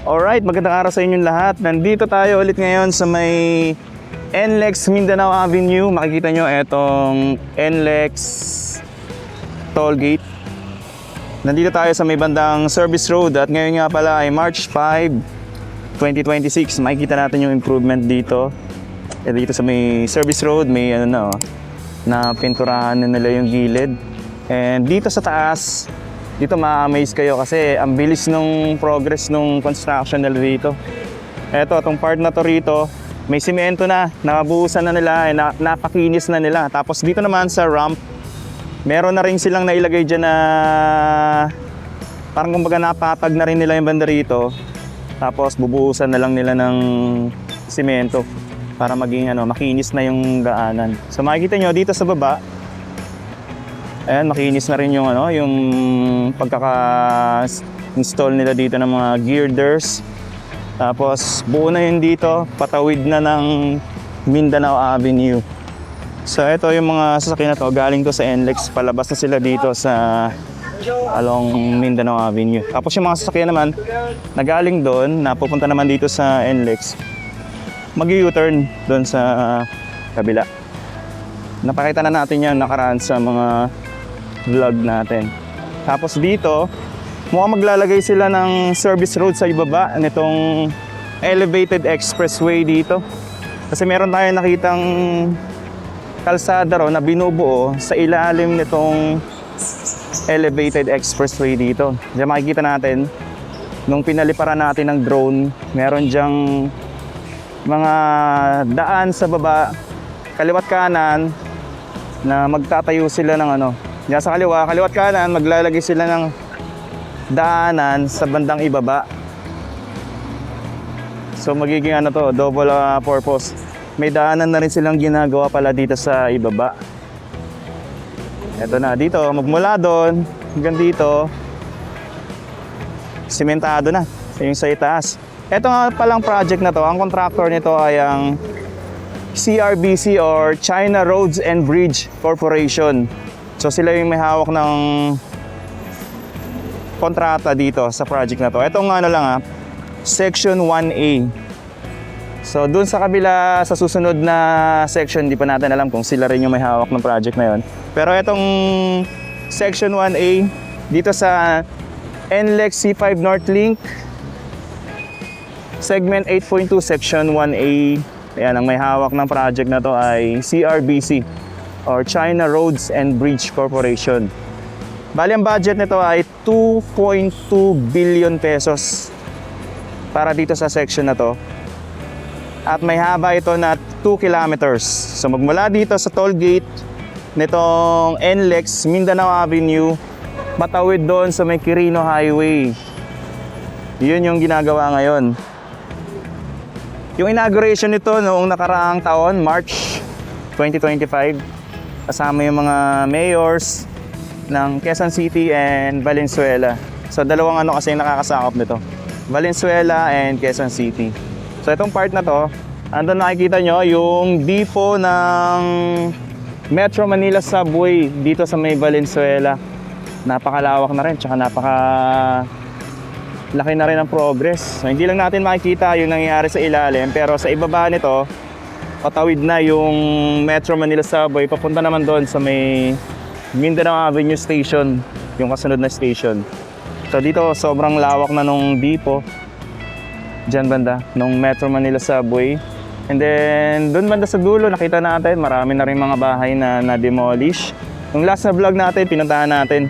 Alright, magandang araw sa inyong lahat. Nandito tayo ulit ngayon sa may NLEX Mindanao Avenue. Makikita nyo itong NLEX Tollgate. Nandito tayo sa may bandang Service Road at ngayon nga pala ay March 5, 2026. Makikita natin yung improvement dito. Dito sa may Service Road, may na pinturahan na nila yung gilid. And dito sa taas, dito ma-amaze kayo kasi ang bilis nung progress nung construction nila dito. Eto, itong part na to rito, may simento na, nakabuhusan na nila, napakinis na nila. Tapos dito naman sa ramp, meron na rin silang nailagay dyan na parang kumbaga napatag na rin nila yung banda rito. Tapos bubuhusan na lang nila ng simento para maging makinis na yung daanan. So makikita nyo dito sa baba, ayan, makinis na rin yung yung pagkaka-install nila dito ng mga girders. Tapos buo na yun dito, patawid na ng Mindanao Avenue. So ito yung mga sasakyan na to, galing to sa NLEX, palabas na sila dito sa along Mindanao Avenue. Tapos yung mga sasakyan naman na galing doon, napupunta naman dito sa NLEX, mag-U-turn doon sa kabila. Napakita na natin yan nakaraan sa mga vlog natin. Tapos dito, mukhang maglalagay sila ng service road sa ibaba nitong elevated expressway dito. Kasi meron tayong nakitang kalsada na binubuo sa ilalim nitong elevated expressway dito. Diyan makikita natin, nung pinaliparan natin ng drone, meron diyang mga daan sa baba, kaliwat kanan, na magtatayo sila ng diyan sa kaliwat kanan, maglalagay sila ng daanan sa bandang ibaba. So magiging to, double purpose. May daanan na rin silang ginagawa pala dito sa ibaba. Eto na, dito, magmula doon hanggang dito, simentado na yung sa itaas. Eto nga palang project na to, ang contractor nito ay ang CRBC or China Roads and Bridge Corporation. So sila yung may hawak ng kontrata dito sa project na to. Itong Section 1A. So dun sa kabila, sa susunod na section, di pa natin alam kung sila rin yung may hawak ng project na yon. Pero itong Section 1A, dito sa NLEX C5 North Link, Segment 8.2, Section 1A. Ayan, ang may hawak ng project na to ay CRBC or China Roads and Bridge Corporation. Bali, ang budget nito ay 2.2 billion pesos para dito sa section na to. At may haba ito na 2 kilometers. So magmula dito sa toll gate nitong NLEX Mindanao Avenue, matawid doon sa may Quirino Highway. Yun yung ginagawa ngayon. Yung inauguration nito noong nakaraang taon, March 2025, kasama yung mga mayors ng Quezon City and Valenzuela. So dalawang kasi yung nakakasakop nito, Valenzuela and Quezon City. So itong part na to, andun nakikita nyo yung depot ng Metro Manila Subway dito sa may Valenzuela. Napakalawak na rin, tsaka laki na rin ang progress. So hindi lang natin makikita yung nangyayari sa ilalim, pero sa ibaba nito, patawid na yung Metro Manila Subway, papunta naman doon sa may Mindanao Avenue Station, yung kasunod na station. So dito, sobrang lawak na nung depot, dyan banda, nung Metro Manila Subway. And then, doon banda sa dulo, nakita natin, marami na rin mga bahay na na-demolish. Yung last na vlog natin, pinuntahan natin.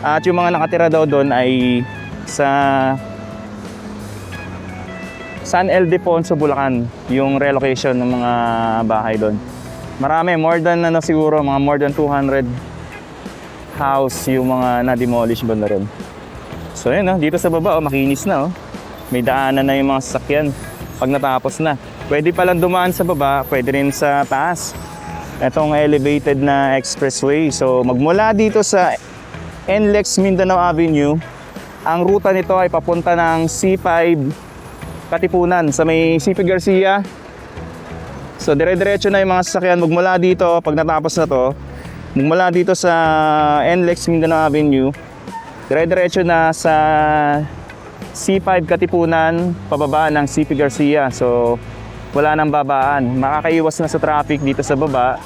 At yung mga nakatira daw doon ay sa San Ildefonso, Bulacan, yung relocation ng mga bahay doon. Marami, more than siguro, mga more than 200 house yung mga na-demolish banda ron. So yun, dito sa baba, makinis na. May daanan na yung mga sasakyan pag natapos na. Pwede palang dumaan sa baba, pwede rin sa taas. Itong elevated na expressway. So magmula dito sa NLEX Mindanao Avenue, ang ruta nito ay papunta ng C5 Katipunan sa may CP Garcia. So dire-diretso na yung mga sasakyan magmula dito. Pag natapos na to, magmula dito sa NLEX Mindanao Avenue, dire-diretso na sa C5 Katipunan, pababa ng CP Garcia. So, wala nang babaan. Makakaiwas na sa traffic dito sa baba.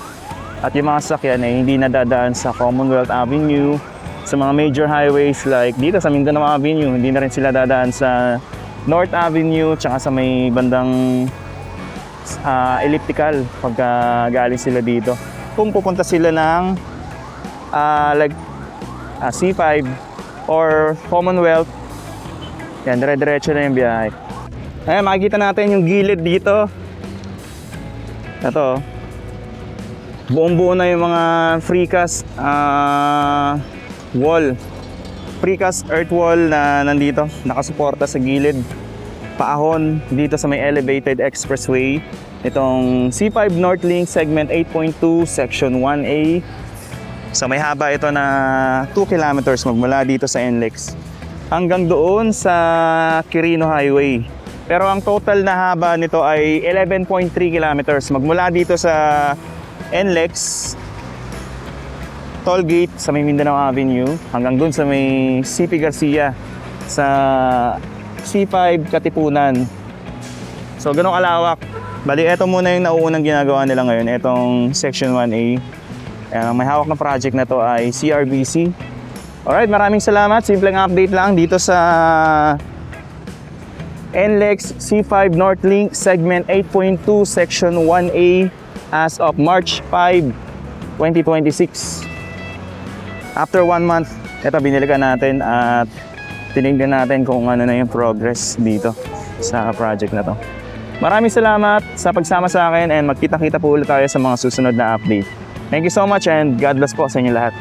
At yung mga sasakyan ay hindi nadadaan sa Commonwealth Avenue, sa mga major highways like dito sa Mindanao Avenue, hindi na rin sila dadaan sa North Avenue, tsaka sa may bandang elliptical pagka galing sila dito. Kung pupunta sila ng C5 or Commonwealth, yan, dire-diretso na yung biyahe. Ayan, makikita natin yung gilid dito. Ito, buong-buo na yung mga precast wall. Precast earth wall na nandito, nakasuporta sa gilid. Paahon dito sa may elevated expressway. Itong C5 Northlink Segment 8.2 Section 1A. So may haba ito na 2 kilometers magmula dito sa NLEX hanggang doon sa Quirino Highway. Pero ang total na haba nito ay 11.3 kilometers magmula dito sa NLEX toll gate sa may Mindanao Avenue hanggang doon sa may CP Garcia sa C5 Katipunan. So ganong kalawak. Bali, eto muna yung nauunang ginagawa nila ngayon, etong Section 1A. May hawak na project na to ay CRBC. Alright, maraming salamat. Simpleng update lang dito sa NLEX C5 Northlink Segment 8.2 Section 1A as of March 5, 2026. After 1 month, ito binilikan natin at tinignan natin kung ano na yung progress dito sa project na to. Maraming salamat sa pagsama sa akin and magkita-kita po ulit tayo sa mga susunod na update. Thank you so much and God bless po sa inyo lahat.